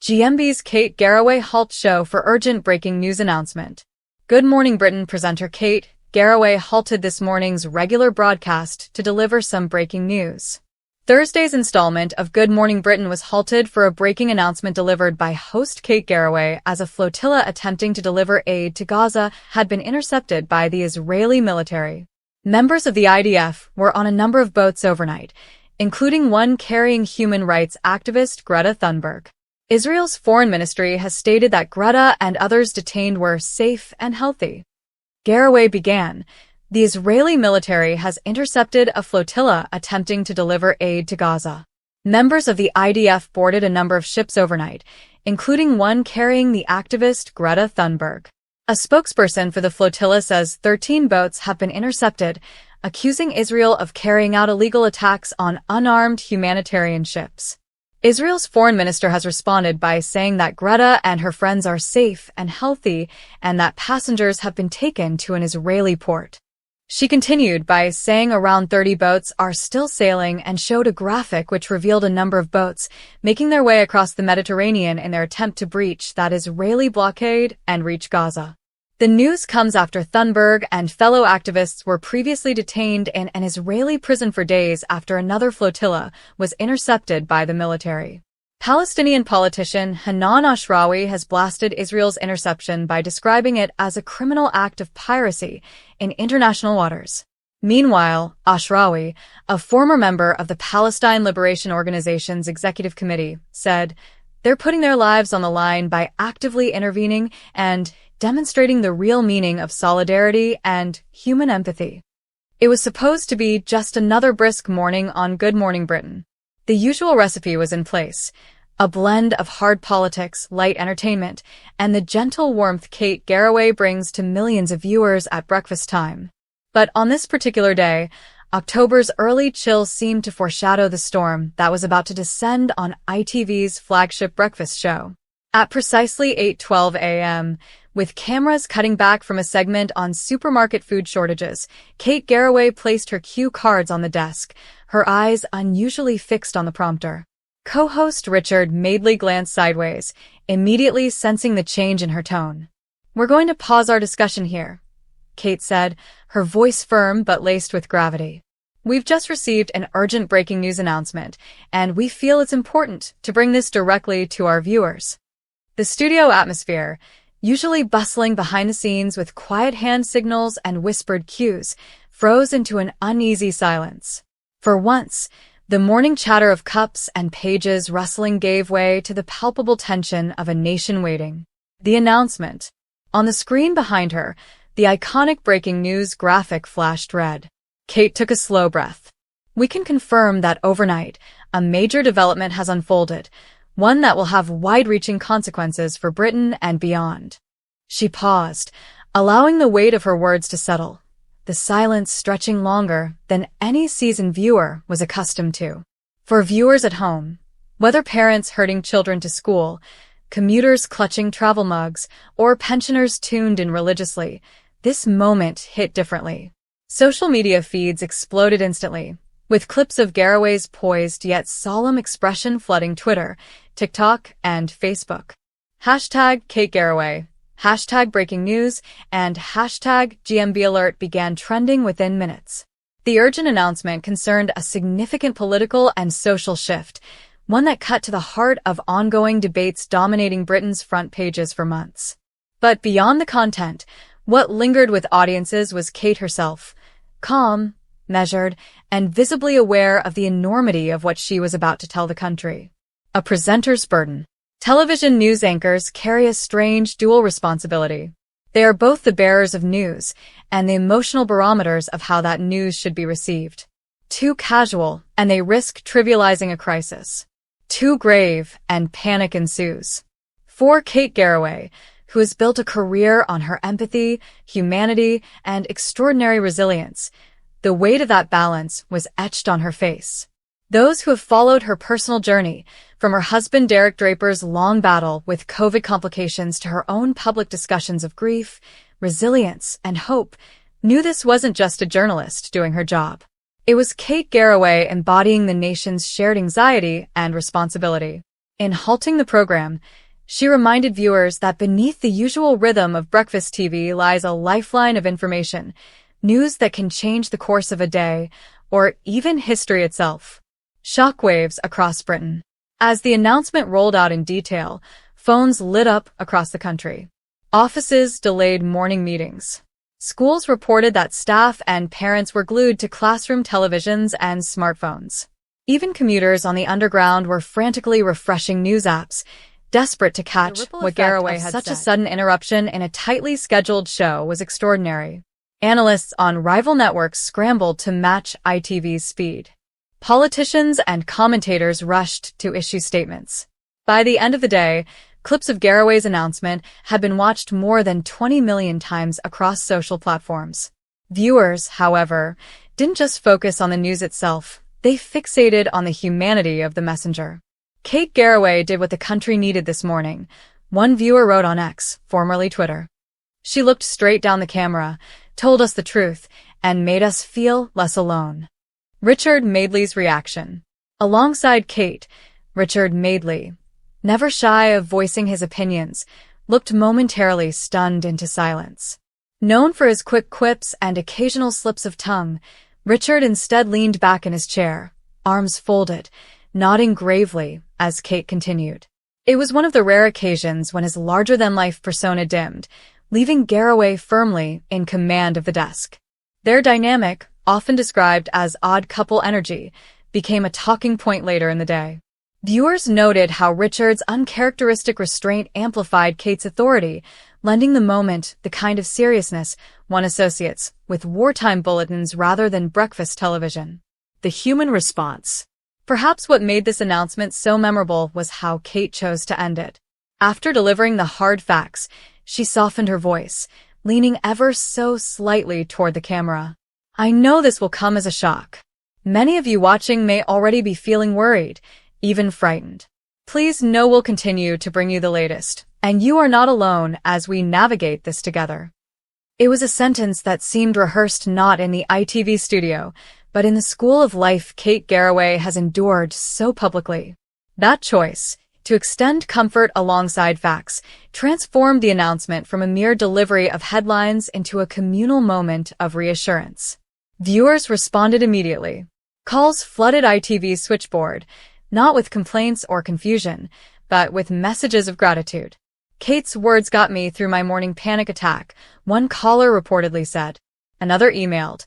GMB's Kate Garraway Halts show for urgent breaking news announcement. Good Morning Britain presenter Kate Garraway halted this morning's regular broadcast to deliver some breaking news. Thursday's installment of Good Morning Britain was halted for a breaking announcement delivered by host Kate Garraway as a flotilla attempting to deliver aid to Gaza had been intercepted by the Israeli military. Members of the IDF were on a number of boats overnight, including one carrying human rights activist Greta Thunberg. Israel's foreign ministry has stated that Greta and others detained were safe and healthy. Garraway began. The Israeli military has intercepted a flotilla attempting to deliver aid to Gaza. Members of the IDF boarded a number of ships overnight, including one carrying the activist Greta Thunberg. A spokesperson for the flotilla says 13 boats have been intercepted, accusing Israel of carrying out illegal attacks on unarmed humanitarian ships. Israel's foreign minister has responded by saying that Greta and her friends are safe and healthy and that passengers have been taken to an Israeli port. She continued by saying around 30 boats are still sailing and showed a graphic which revealed a number of boats making their way across the Mediterranean in their attempt to breach that Israeli blockade and reach Gaza. The news comes after Thunberg and fellow activists were previously detained in an Israeli prison for days after another flotilla was intercepted by the military. Palestinian politician Hanan Ashrawi has blasted Israel's interception by describing it as a criminal act of piracy in international waters. Meanwhile, Ashrawi, a former member of the Palestine Liberation Organization's executive committee, said, "They're putting their lives on the line by actively intervening and demonstrating the real meaning of solidarity and human empathy." It was supposed to be just another brisk morning on Good Morning Britain. The usual recipe was in place, a blend of hard politics, light entertainment, and the gentle warmth Kate Garraway brings to millions of viewers at breakfast time. But on this particular day, October's early chill seemed to foreshadow the storm that was about to descend on ITV's flagship breakfast show. At precisely 8:12 a.m., with cameras cutting back from a segment on supermarket food shortages, Kate Garraway placed her cue cards on the desk, her eyes unusually fixed on the prompter. Co-host Richard Madeley glanced sideways, immediately sensing the change in her tone. "We're going to pause our discussion here," Kate said, her voice firm but laced with gravity. "We've just received an urgent breaking news announcement, and we feel it's important to bring this directly to our viewers." The studio atmosphere, usually bustling behind the scenes with quiet hand signals and whispered cues, froze into an uneasy silence. For once, the morning chatter of cups and pages rustling gave way to the palpable tension of a nation waiting. The announcement. On the screen behind her, the iconic breaking news graphic flashed red. Kate took a slow breath. "We can confirm that overnight, a major development has unfolded, one that will have wide-reaching consequences for Britain and beyond." She paused, allowing the weight of her words to settle, the silence stretching longer than any seasoned viewer was accustomed to. For viewers at home, whether parents herding children to school, commuters clutching travel mugs, or pensioners tuned in religiously, this moment hit differently. Social media feeds exploded instantly, with clips of Garraway's poised yet solemn expression flooding Twitter, TikTok, and Facebook. Hashtag Kate Garraway, hashtag breaking news, and hashtag GMB alert began trending within minutes. The urgent announcement concerned a significant political and social shift, one that cut to the heart of ongoing debates dominating Britain's front pages for months. But beyond the content, what lingered with audiences was Kate herself, calm, measured, and visibly aware of the enormity of what she was about to tell the country. A presenter's burden. Television news anchors carry a strange dual responsibility. They are both the bearers of news and the emotional barometers of how that news should be received. Too casual, and they risk trivializing a crisis. Too grave, and panic ensues. For Kate Garraway, who has built a career on her empathy, humanity, and extraordinary resilience, the weight of that balance was etched on her face. Those who have followed her personal journey, from her husband Derek Draper's long battle with COVID complications to her own public discussions of grief, resilience, and hope, knew this wasn't just a journalist doing her job. It was Kate Garraway embodying the nation's shared anxiety and responsibility. In halting the program, she reminded viewers that beneath the usual rhythm of breakfast TV lies a lifeline of information, news that can change the course of a day, or even history itself. Shockwaves across Britain. As the announcement rolled out in detail, phones lit up across the country. Offices delayed morning meetings. Schools reported that staff and parents were glued to classroom televisions and smartphones. Even commuters on the Underground were frantically refreshing news apps, desperate to catch what Garraway had said. Such a sudden interruption in a tightly scheduled show was extraordinary. Analysts on rival networks scrambled to match ITV's speed. Politicians and commentators rushed to issue statements. By the end of the day, clips of Garraway's announcement had been watched more than 20 million times across social platforms. Viewers, however, didn't just focus on the news itself. They fixated on the humanity of the messenger. Kate Garraway did what the country needed this morning, one viewer wrote on X, formerly Twitter. She looked straight down the camera, told us the truth, and made us feel less alone. Richard Madeley's reaction. Alongside Kate, Richard Madeley, never shy of voicing his opinions, looked momentarily stunned into silence. Known for his quick quips and occasional slips of tongue, Richard instead leaned back in his chair, arms folded, nodding gravely as Kate continued. It was one of the rare occasions when his larger-than-life persona dimmed, leaving Garraway firmly in command of the desk. Their dynamic, often described as odd couple energy, became a talking point later in the day. Viewers noted how Richard's uncharacteristic restraint amplified Kate's authority, lending the moment the kind of seriousness one associates with wartime bulletins rather than breakfast television. The human response. Perhaps what made this announcement so memorable was how Kate chose to end it. After delivering the hard facts, she softened her voice, leaning ever so slightly toward the camera. I know this will come as a shock. Many of you watching may already be feeling worried, even frightened. Please know we'll continue to bring you the latest, and you are not alone as we navigate this together. It was a sentence that seemed rehearsed not in the ITV studio, but in the school of life Kate Garraway has endured so publicly. That choice, to extend comfort alongside facts, transformed the announcement from a mere delivery of headlines into a communal moment of reassurance. Viewers responded immediately. Calls flooded ITV's switchboard, not with complaints or confusion, but with messages of gratitude. Kate's words got me through my morning panic attack, one caller reportedly said. Another emailed,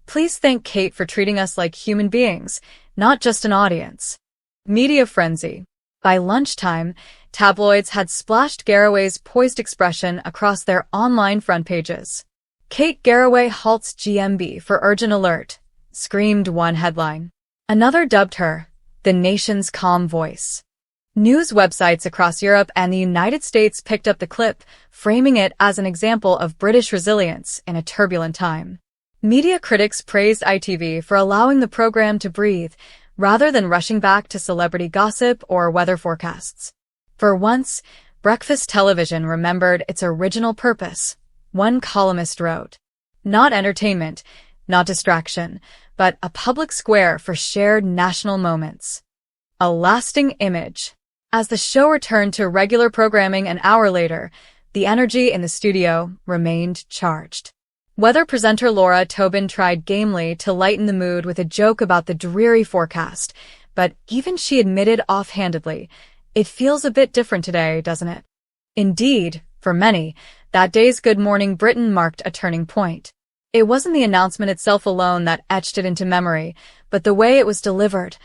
please thank Kate for treating us like human beings, not just an audience. Media frenzy. By lunchtime, tabloids had splashed Garraway's poised expression across their online front pages. Kate Garraway Halts GMB for urgent alert, screamed one headline. Another dubbed her the nation's calm voice. News websites across Europe and the United States picked up the clip, framing it as an example of British resilience in a turbulent time. Media critics praised ITV for allowing the program to breathe, rather than rushing back to celebrity gossip or weather forecasts. For once, breakfast television remembered its original purpose, one columnist wrote. Not entertainment, not distraction, but a public square for shared national moments. A lasting image. As the show returned to regular programming an hour later, the energy in the studio remained charged. Weather presenter Laura Tobin tried gamely to lighten the mood with a joke about the dreary forecast, but even she admitted offhandedly, it feels a bit different today, doesn't it? Indeed, for many, that day's Good Morning Britain marked a turning point. It wasn't the announcement itself alone that etched it into memory, but the way it was delivered,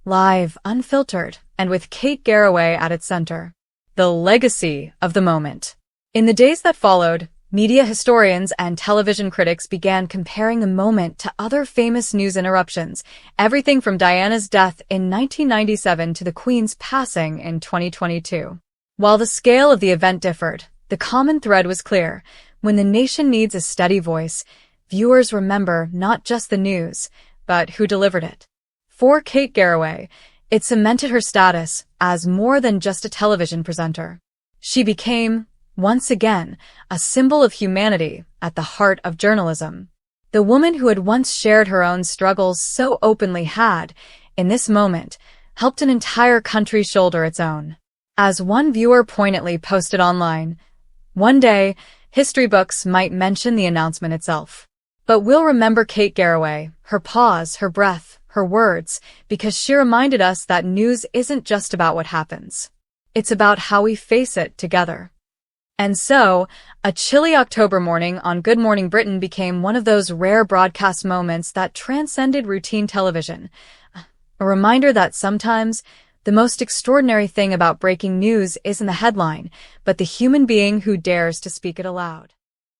live, unfiltered, and with Kate Garraway at its center. The legacy of the moment. In the days that followed, media historians and television critics began comparing the moment to other famous news interruptions, everything from Diana's death in 1997 to the Queen's passing in 2022. While the scale of the event differed, the common thread was clear. When the nation needs a steady voice, viewers remember not just the news, but who delivered it. For Kate Garraway, it cemented her status as more than just a television presenter. She became, once again, a symbol of humanity at the heart of journalism. The woman who had once shared her own struggles so openly had, in this moment, helped an entire country shoulder its own. As one viewer poignantly posted online, "One day, history books might mention the announcement itself. But we'll remember Kate Garraway, her pause, her breath, her words, because she reminded us that news isn't just about what happens. It's about how we face it together." And so, a chilly October morning on Good Morning Britain became one of those rare broadcast moments that transcended routine television. A reminder that sometimes, the most extraordinary thing about breaking news isn't the headline, but the human being who dares to speak it aloud.